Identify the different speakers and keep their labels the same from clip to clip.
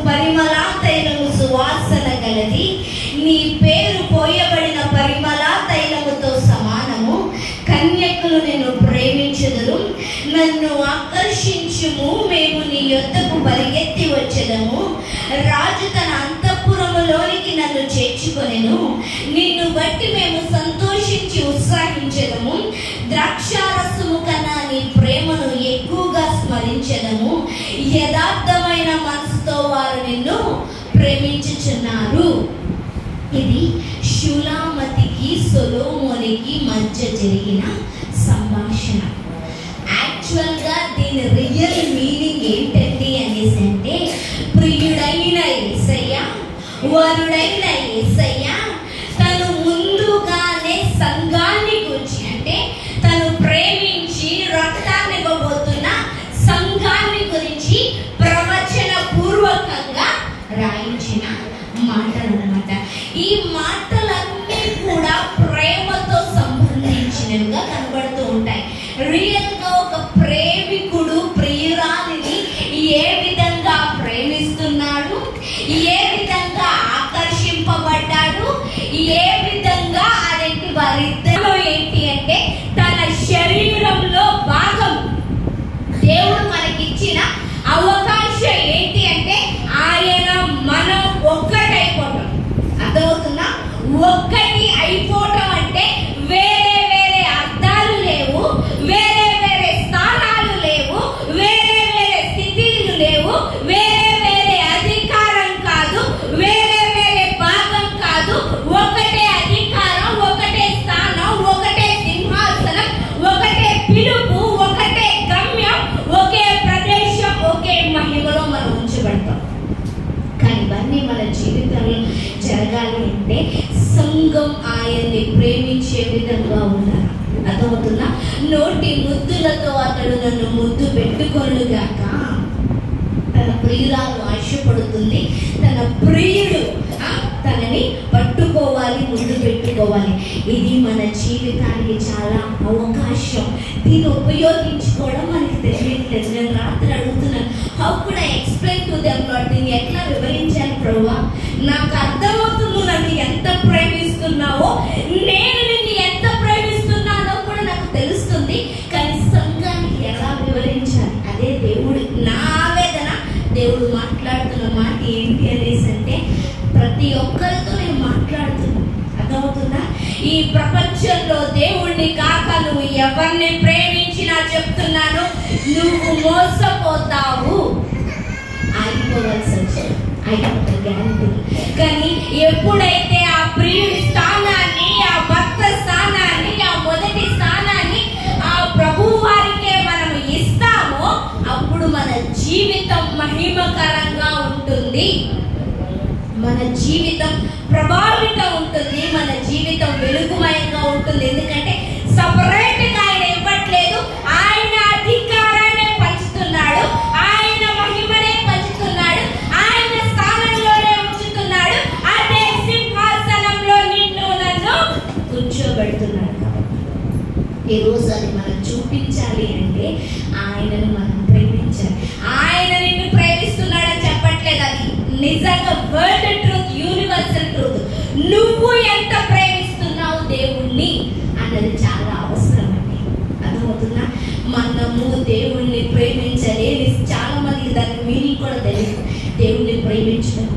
Speaker 1: పరిమళ తైలము సువాసన గలది, నీ పేరు పోయబడిన పరిమళ తైలముతో సమానము. కన్యకులు నిన్ను ప్రేమించెదరు, నన్ను ఆకర్షించుము, మేము నీ యొద్దకు పరిగెత్తి వచ్చెదము. రాజు తన అంతఃపురములోనికి నన్ను చేర్చుకొనెను, నిన్ను బట్టి మేము సంతోషించి ఉత్సాహించెదము. ద్రాక్షారసము కన్నా నీ ప్రేమను ఎక్కువగా స్మరించెదము. యథార్థమైన మనసుతో వారు నిన్ను ప్రేమించుచున్నారు. ఇది షులామతికి సొలొమోనుకి మధ్య జరిగిన సంభాషణ. యాక్చువల్గా దీని రియల్ మీనింగ్ ఏంటండి అనేసి అంటే, ప్రియుడైన యేసయ్య, వరుడైన యేసయ్య తను ముందుగానే సంఘాన్ని గురించి, అంటే తను ప్రేమించి రక్తాన్ని ఇవ్వబోతున్న సంఘాన్ని గురించి ప్రవచన పూర్వకంగా రాయించిన మాటలు అన్నమాట. ఈ మాటలన్నీ కూడా ప్రేమతో సంబంధించినవిగా కనబడుతూ ఉంటాయి. రియల్ గా ఒక ప్రేమికుడు ప్రియురాలిని ఏ విధంగా ప్రేమిస్తున్నాడు, ఏ విధంగా ఆకర్షింపబడ్డాడు, ఏ విధంగా అదేంటి వారిద్దరిలో ఏంటి అంటే తన శరీరంలో భాగం. దేవుడు మనకిచ్చిన అవకాశం ఏంటి అంటే ఆయన మనం ఒక్కటైపోవటం. అర్థమవుతుందా? ఒక్కటి అయిపోవటం అంటే వేరే వేరే అర్థాలు లేవు, వేరే వేరే స్థానాలు లేవు, వేరే వేరే స్థితిలు లేవు, వేరే వేరే అధికారం కాదు, వేరే వేరే భాగం కాదు. ఒకటే అధికారం, ఒకటే స్థానం, ఒకటే సింహాసనం, ఒకటే పిలుపు, ఒకటే గమ్యం, ఒకే ప్రదేశం, ఒకే మహిమలో మనం ఉంచబడతాం. కానీ ఇవన్నీ మన జీవితంలో జరగాలి అంటే సంఘం ఆయన్ని ప్రేమించే విధంగా ఉండాలి. అర్థమవుతుందా? నోటి ముద్దులతో అతడు నన్ను ముద్దు పెట్టుకొనుగాక. తన ప్రియురాలు ఆశపడుతుంది, తన ప్రియుడు తనని పట్టుకోవాలి, ముద్దు పెట్టుకోవాలి. ఇది మన జీవితానికి చాలా అవకాశం. దీన్ని ఉపయోగించుకోవడం మనకి తెలియట్లేదు. నేను రాత్రి అడుగుతున్నాను, how could I explain to them lord? దీన్ని ఎట్లా వివరించాను ప్రభువా? నాకు అర్థమవుతుంది నన్ను ఎంత ప్రేమిస్తున్నావో, నేను నిన్ను ఎంత ప్రేమిస్తున్నానో కూడా నాకు తెలుస్తుంది. కానీ సంఘానికి ఎలా వివరించాలి? అదే దేవుడు నా ఆవేదన. దేవుడు మాట్లాడుతున్న మాట ఏంటి అనేసి అంటే, ప్రతి ఒక్కరితో నేను మాట్లాడుతున్నాను. అర్థమవుతుందా? ఈ ప్రపంచంలో దేవుణ్ణి కాక నువ్వు ఎవరిని ప్రేమించినా చెప్తున్నాను, నువ్వు మోసపోతావు. ఆగిపోవాల్సి వచ్చింది, ఆగిపోతావు గ్యారంటీ. కానీ ఎప్పుడైతే ఆ ప్రియుడి స్థానాన్ని, ఆ భర్త స్థానాన్ని, ఆ మొదటి స్థానాన్ని ఆ ప్రభు వారికే మనం ఇస్తామో అప్పుడు మన జీవితం మహిమకరంగా ఉంటుంది, మన జీవితం ప్రభావితం ఉంటుంది, మన జీవితం వెలుగుమయంగా ఉంటుంది. ఎందుకంటే సపరేట్గా ఆయన ఇవ్వట్లేదు, ఆయన అధికారాన్ని పంచుతున్నాడు, ఆయన మహిమనే పంచుతున్నాడు, ఆయన స్థానంలోనే ఉంచుతున్నాడు, అదే సింహాసనంలో నిన్ను నన్ను కూర్చోబెడుతున్నాడు. ఈ రోజు అది మనం చూపించాలి అంటే ఆయనను మనం ప్రేమించాలి. ఆయన నిన్ను ప్రేమిస్తున్నాడని చెప్పట్లేదు, అది నిజంగా వర్డ్ ట్రూత్, యూనివర్సల్ ట్రూత్. నువ్వు ఎంత ప్రేమిస్తున్నావు దేవుణ్ణి అన్నది చాలా అవసరం అండి. అర్థమవుతుందా? మనము దేవుణ్ణి ప్రేమించలేని చాలా మందికి దాని మీనింగ్ కూడా తెలియదు. దేవుణ్ణి ప్రేమించడం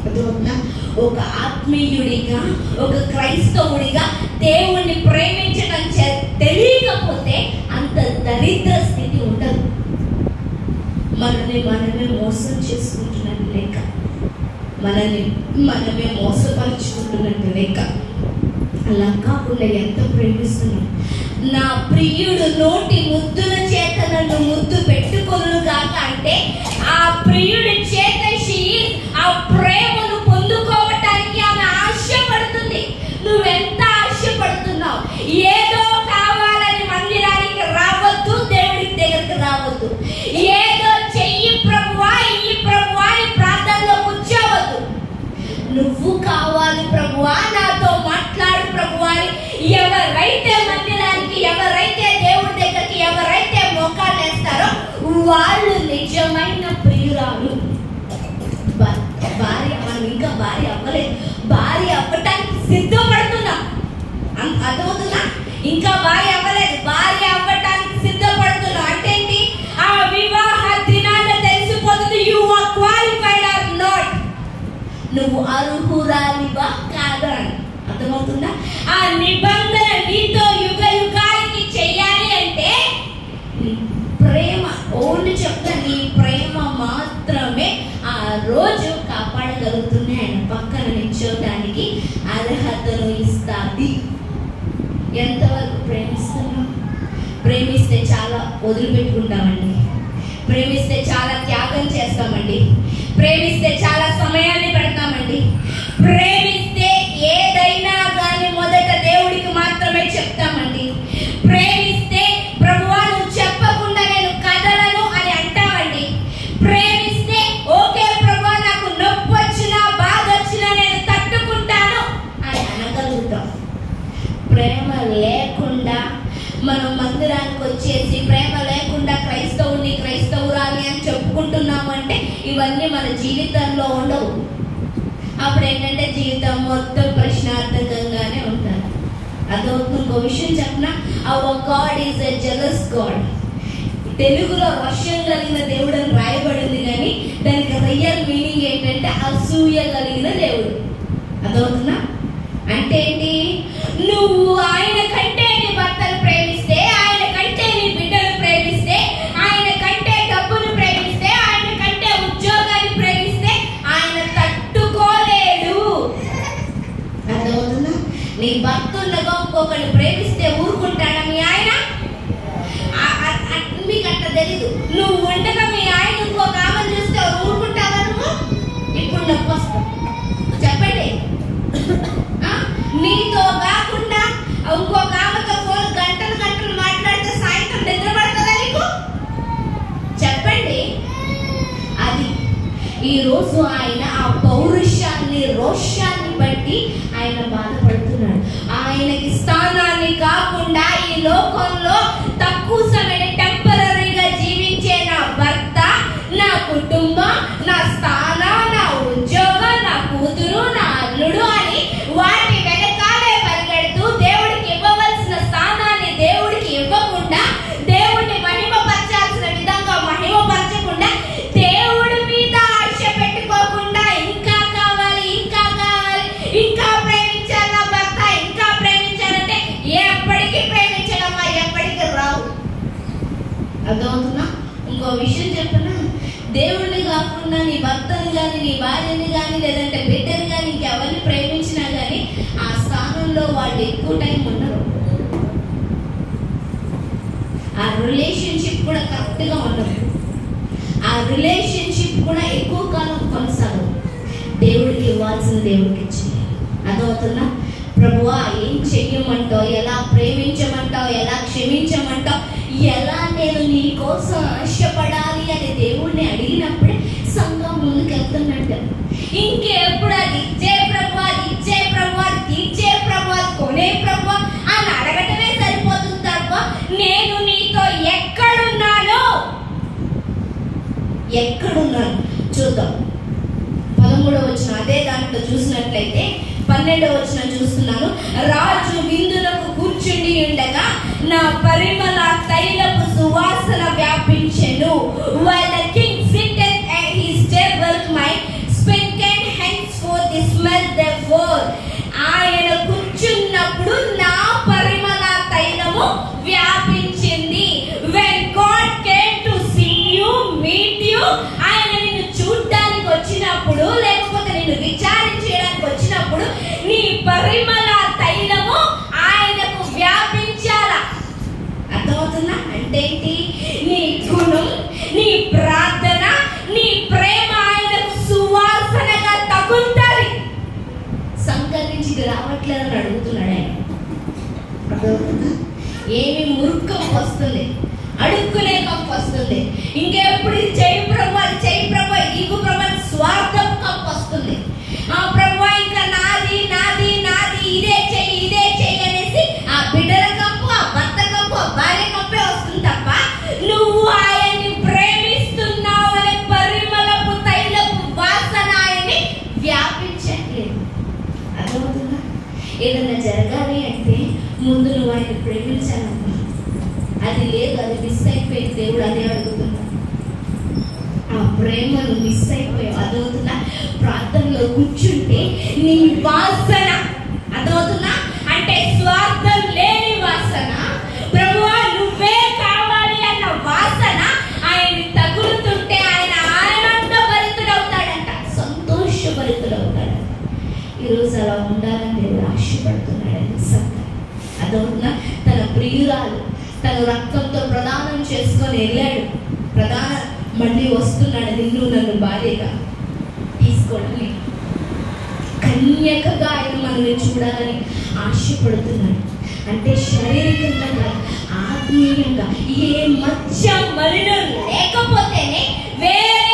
Speaker 1: అర్థమవుతుందా? ఒక ఆత్మీయుడిగా, ఒక క్రైస్తవుడిగా దేవుణ్ణి ప్రేమించడం తెలియకపోతే అంత దరిద్ర స్థితి ఉండదు. మనమే మోసం చేసుకుంటున్నట్టు లెక్క, మనమే మోసపరుచుకుంటున్నట్టు లెక్క. అలా కాకుండా ఎంత ప్రేమిస్తున్నాం. నా ప్రియుడు నోటి ముద్దుల చేత నన్ను ముద్దు పెట్టుకొనుగాక అంటే ఆ ప్రియుడి చేత ఆ ప్రేమను పొందుకోవటానికి ఆమె ఆశపడుతుంది. నువ్వెంత ఆశపడుతున్నావు? ఏదో కావాలని మందిరానికి రావద్దు, దేవుడి దగ్గరికి రావద్దు. ఏదో చెయ్యి ప్రభువా, ఈ ప్రభువా అని ప్రార్థనలో కూర్చోవద్దు. నువ్వు కావాలి ప్రభువా, నాతో మాట్లాడు ప్రభువా అని ఎవరైతే మందిరానికి, ఎవరైతే దేవుడి దగ్గరికి, ఎవరైతే మోకాలు వేస్తారో వాళ్ళు నిజమైన ప్రియురాలు. అవ్వలేదు, భార్య అవ్వటానికి సిద్ధపడుతున్నా. అర్థమవుతుందా? ఇంకా భార్య అవ్వలేదు, భార్య అవ్వటానికి సిద్ధపడుతున్నా. అంటే ఏంటి? ఆ వివాహ దినాన తెలిసిపోతుంది you are qualified or not, నువ్వు అర్హురాలివా కాదా అని. అర్థమవుతుందా? ఆ నిబంధన నీతో యుగ యుగానికి చెయ్యాలి అంటే ప్రేమ, ఓన్లీ చెప్తా, నీ ప్రేమ మాత్రమే ఆ రోజు కాపాడగలుగుతుంది. ఆయన పక్కన నిల్చోడానికి అర్హతను ఇస్తాది. ఎంతవరకు ప్రేమిస్తున్నాం? ప్రేమిస్తే చాలా వదిలిపెట్టుకుంటామండి, ప్రేమిస్తే చాలా త్యాగం చేస్తామండి, ప్రేమిస్తే చాలా సమయాన్ని పెడతామండి, ప్రేమిస్తే ఏదైనా కానీ మొదట దేవుడికి మాత్రమే చెప్తామండి, ప్రేమిస్తే ప్రభువా నువ్వు చెప్పకుండా నేను కదలను అని అంటామండి, ప్రేమిస్తే ఓకే ప్రభువా నాకు నొప్పి వచ్చినా బాధ వచ్చినా నేను తట్టుకుంటాను అని అనగలుగుతాం. ప్రేమ లేకుండా మనం మందిరానికి వచ్చేసి ప్రేమ లేకుండా క్రైస్తవుని క్రైస్తవురాలి అని చెప్పుకుంటున్నాము అంటే ఇవన్నీ మన జీవితంలో ఉండవు. అప్పుడు ఏంటంటే జీవితం మొత్తం ప్రశ్నార్థకంగానే ఉంటారు. అదొక ఇంకో విషయం చెప్పనా, hour God is a jealous God. తెలుగులో వర్షం కలిగిన దేవుడు అని రాయబడింది, కానీ దానికి రియల్ మీనింగ్ ఏంటంటే అసూయ కలిగిన దేవుడు. అదవుతుందా? అంటే ఏంటి? నువ్వు ఆయన కంటే నీ భర్తను ప్రేమిస్తే, ఆయన కంటే నీ బిడ్డను ప్రేమిస్తే, ఆయన కంటే డబ్బును ప్రేమిస్తే, ఆయన కంటే ఉద్యోగాన్ని ప్రేమిస్తే ఆయన తట్టుకోలేడు. అర్థమవుతుందా? నీ భర్త ఉండగా ఇంకొకరిని ప్రేమిస్తే ఊరుకుంటాడా మీ ఆయన? మీకు అట్లా తెలీదు. నువ్వు ఉండగా మీ ఆయన ఇంకొక ఆమెను చూస్తే ఊరుకుంటావా నువ్వు? ఇప్పుడు నొప్పి వస్తావు. చెప్పండి. నీతో కాకుండా ఇంకొక ఆమెతో ఫోన్ గంటలు గంటలు మాట్లాడితే సాయంత్రం నిద్ర పడుతుందా నీకు? చెప్పండి. అది ఈరోజు ఆయన ఆ పౌరుషాన్ని రోషాన్ని బట్టి ఆయన బాధపడుతున్నాడు. ఆయనకి స్థానాన్ని కాకుండా ఈ లోకంలో తక్కువ సమయం టెంపరీగా జీవించే నా భర్త, నా కుటుంబం, నా స్థానం, నా ఉద్యోగం, నా కూతురు, నా అల్లుడు అని వాటి వెనకాలే పరిగెడుతూ దేవుడికి ఇవ్వవలసిన స్థానాన్ని దేవుడికి ఇవ్వకుండా, దేవుడిని మహిమపరచాల్సిన విధంగా మహిమపరచకుండా, దేవుడి మీద ఆశ పెట్టుకోకుండా ఇంకా కావాలి ఇంకా కావాలి, ఇంకా ప్రేమించాలి నా భర్త, ఇంకా ప్రేమించాలంటే ఎప్పటికీ ప్రేమించడమ్మా, ఎప్పటికీ రావు. అర్థమవుతున్నా? ఇంకో విషయం చెప్పనా, దేవుడిని కాకుండా నీ భర్తని కానీ నీ భార్యని కానీ లేదంటే బిడ్డని కానీ ఇంకెవరిని ప్రేమించినా కానీ ఆ స్థానంలో వాళ్ళు ఎక్కువ టైం ఉండరు. ఆ రిలేషన్షిప్ కూడా కరెక్ట్గా ఉండదు, ఆ రిలేషన్షిప్ కూడా ఎక్కువ కాలం కొనసాగదు. దేవుడికి ఇవ్వాల్సిన దేవుడికి ఇచ్చేయాలి. అదవుతుందా? ప్రభువా ఏం చెయ్యమంటావు, ఎలా ప్రేమించమంటావు, ఎలా క్షమించమంటావు, ఎలా నేను నీ కోసం ఆశపడాలి అని దేవుడిని అడిగినప్పుడే సంఘం ముందుకెళ్తున్నట్టు. ఇంకెప్పుడు అది ఇచ్చే ప్రభు, అది ఇచ్చే ప్రభు, అది ఇచ్చే ప్రభు, అది కొనే ప్రభు అని అడగటమే సరిపోతుంది తప్ప నేను నీతో ఎక్కడున్నాను చూద్దాం. 13వ వచనం అదే దాంట్లో చూసినట్లయితే 12వ వచనం చూస్తున్నాను. రాజు విందులకు కూర్చుండి ఉండగా నా పరిమళ తైలపు సువాసన వ్యాపించెను. While the king sitteth at his table, my spirit henceforth smell therefore. ఆయన కూర్చున్నప్పుడు నా పరిమళ తైలము వ్యాపించింది. When God came to see you, meet you, ఆయన నిన్ను చూడ్డానికి వచ్చినప్పుడు లేకపోతే నిన్ను విచారించడానికి వచ్చినప్పుడు నీ పరిమళ తైలము ఆయనకు వ్యాపించాల. అర్థమవుతుందా? అంటే ఏంటి? నీ గుణం, నీ ప్రార్థన, నీ ప్రేమ ఆయనకు సువాసనగా తగులుతాయి. సంకరించి రావట్లేదని అడుగుతున్నాడు ఆయన. అర్థమవుతుందా? ఏమి మురుక్కం వస్తుంది, అడుక్కునే కప్పు వస్తుంది, ఇంకెప్పుడు చెయ్యి ప్రభు, అది చెయ్యి ప్రభు, ఇగు ప్రభు స్వార్థం కప్పు వస్తుంది. ఆ ప్రభు ఇంకా నాది నాది నాది, ఇదే చెయ్యి అనేసి ఆ బిడ్డల కప్పు, ఆ భర్త కప్పు, ఆ భార్య కప్పే వస్తుంది తప్ప నువ్వు ఆయన్ని ప్రేమిస్తున్నావు అనే పరిమళపు తైలపు వాసన ఆయన్ని వ్యాపించట్లేదు. ఏదైనా జరగాలి అంటే ముందు నువ్వు ఆయన ప్రేమించాలమ్మా. అది లేదు, అది మిస్ అయిపోయి దేవుడు అదే అడుగుతున్నాడు. ఆ ప్రేమను మిస్ అయిపోయావు. అదవుతున్నా ప్రార్థనలో కూర్చుంటే నీ వాసన అదవుతున్నా అంటే స్వార్థం లేని వాసన, ప్రభువా నువ్వే కావాలి అన్న వాసన ఆయన తగులుతుంటే ఆయన ఆనందభరితుడవుతాడంట, సంతోషభరితుడవుతాడంట. ఈరోజు అలా ఉండాలని దేవుడు ఆశపడుతున్నాడని సంగతి అదవుతున్నా. తన ప్రియురాలు తన రక్తంతో ప్రదానం చేసుకొని వెళ్ళాడు. మళ్ళీ వస్తున్నాడు, నిన్ను నన్ను భార్యగా తీసుకోవడానికి, కన్యకగా ఆయన మనల్ని చూడాలని ఆశపడుతున్నాడు. అంటే శారీరకంగా ఆత్మీయంగా ఏ మధ్య మలినం లేకపోతేనే వేరే